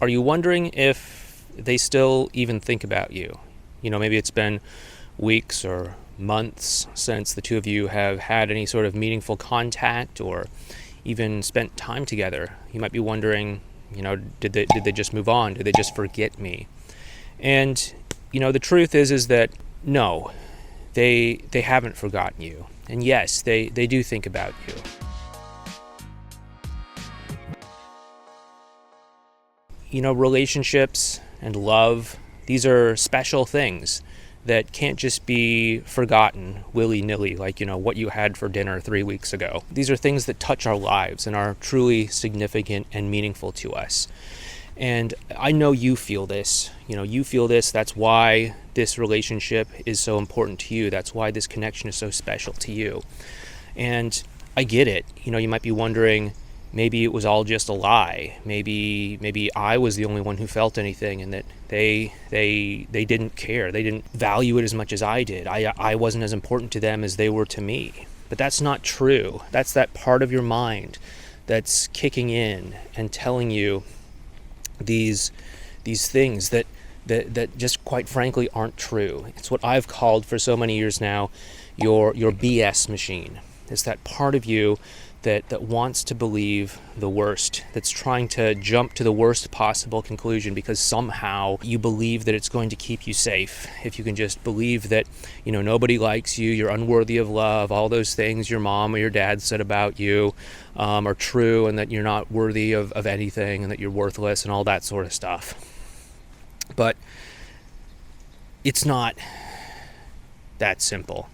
Are you wondering if they still even think about you? Maybe it's been weeks or months since the two of you have had any sort of meaningful contact or even spent time together. You might be wondering, did they just move on? Did they just forget me? And the truth is that no, they haven't forgotten you. And yes, they do think about you. Relationships and love, these are special things that can't just be forgotten willy-nilly, like, what you had for dinner 3 weeks ago. These are things that touch our lives and are truly significant and meaningful to us. And I know you feel this. You feel this. That's why this relationship is so important to you. That's why this connection is so special to you. And I get it. You might be wondering, maybe it was all just a lie. Maybe I was the only one who felt anything, and that they didn't care. They didn't value it as much as I did. I wasn't as important to them as they were to me. But that's not true. That's that part of your mind that's kicking in and telling you these things that just quite frankly aren't true. It's what I've called for so many years now your BS machine. It's that part of you that wants to believe the worst, that's trying to jump to the worst possible conclusion because somehow you believe that it's going to keep you safe. If you can just believe that, nobody likes you, you're unworthy of love, all those things your mom or your dad said about you are true, and that you're not worthy of anything, and that you're worthless, and all that sort of stuff. But it's not that simple.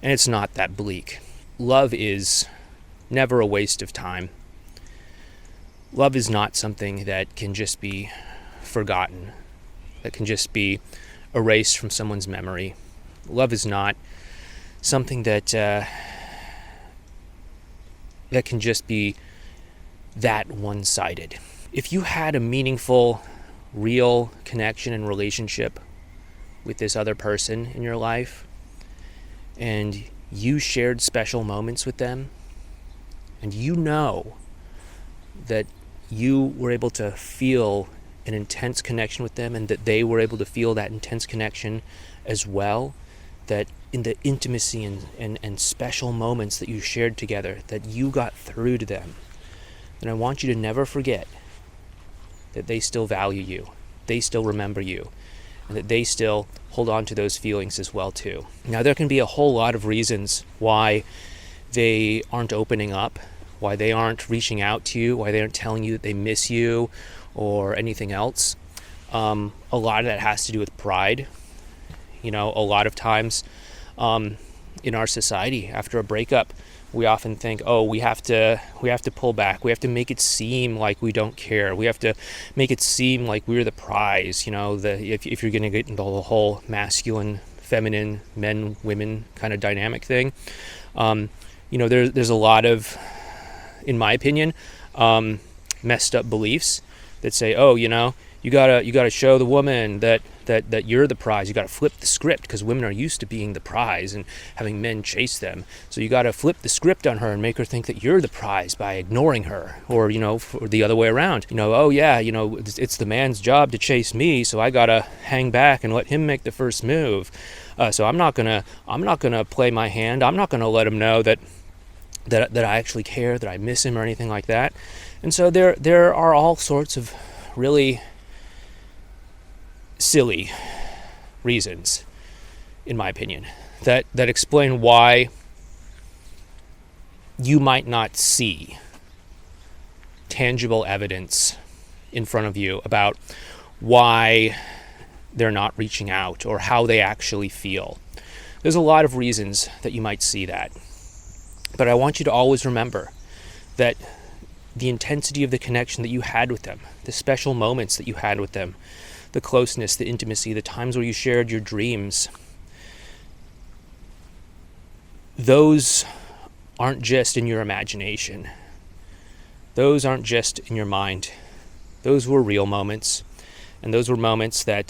And it's not that bleak. Love is never a waste of time. Love is not something that can just be forgotten, that can just be erased from someone's memory. Love is not something that can just be that one-sided. If you had a meaningful, real connection and relationship with this other person in your life, and you shared special moments with them, and that you were able to feel an intense connection with them, and that they were able to feel that intense connection as well, that in the intimacy and special moments that you shared together, that you got through to them, then I want you to never forget that they still value you, they still remember you, and that they still hold on to those feelings as well too. Now, there can be a whole lot of reasons why they aren't opening up, why they aren't reaching out to you, why they aren't telling you that they miss you or anything else. A lot of that has to do with pride. A lot of times in our society, after a breakup, we often think, we have to pull back. We have to make it seem like we don't care. We have to make it seem like we're the prize. If you're going to get into the whole masculine, feminine, men, women kind of dynamic thing, there's a lot of, in my opinion, messed up beliefs that say, you gotta show the woman that you're the prize. You gotta flip the script, because women are used to being the prize and having men chase them. So you gotta flip the script on her and make her think that you're the prize by ignoring her, or or the other way around. It's the man's job to chase me, so I gotta hang back and let him make the first move. So I'm not gonna play my hand. I'm not gonna let him know that I actually care, that I miss him or anything like that. And so there are all sorts of really silly reasons, in my opinion, that explain why you might not see tangible evidence in front of you about why they're not reaching out or how they actually feel. There's a lot of reasons that you might see that. But I want you to always remember that the intensity of the connection that you had with them, the special moments that you had with them, the closeness, the intimacy, the times where you shared your dreams, those aren't just in your imagination. Those aren't just in your mind. Those were real moments, and those were moments that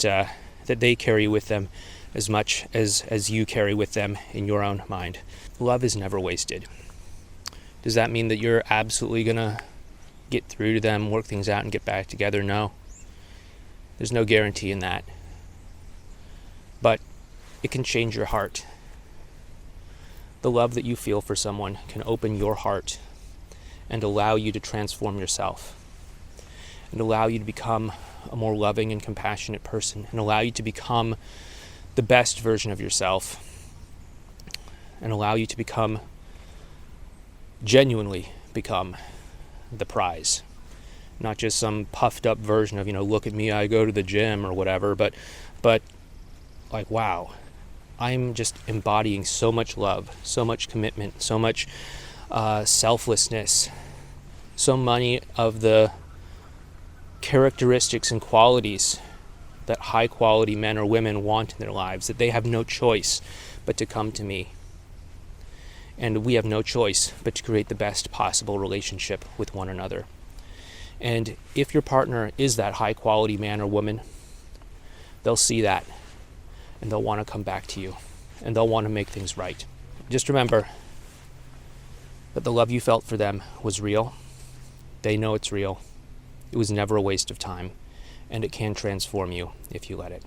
they carry with them as much as you carry with them in your own mind. Love is never wasted. Does that mean that you're absolutely gonna get through to them, work things out, and get back together. No. There's no guarantee in that. But it can change your heart. The love that you feel for someone can open your heart and allow you to transform yourself, and allow you to become a more loving and compassionate person, and allow you to become the best version of yourself, and allow you to genuinely become the prize. Not just some puffed up version of, look at me, I go to the gym or whatever, but like, wow, I'm just embodying so much love, so much commitment, so much selflessness, so many of the characteristics and qualities that high quality men or women want in their lives, that they have no choice but to come to me. And we have no choice but to create the best possible relationship with one another. And if your partner is that high quality man or woman, they'll see that and they'll want to come back to you and they'll want to make things right. Just remember that the love you felt for them was real. They know it's real. It was never a waste of time, and it can transform you if you let it.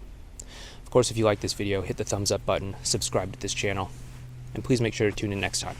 Of course, if you like this video, hit the thumbs up button, subscribe to this channel, and please make sure to tune in next time.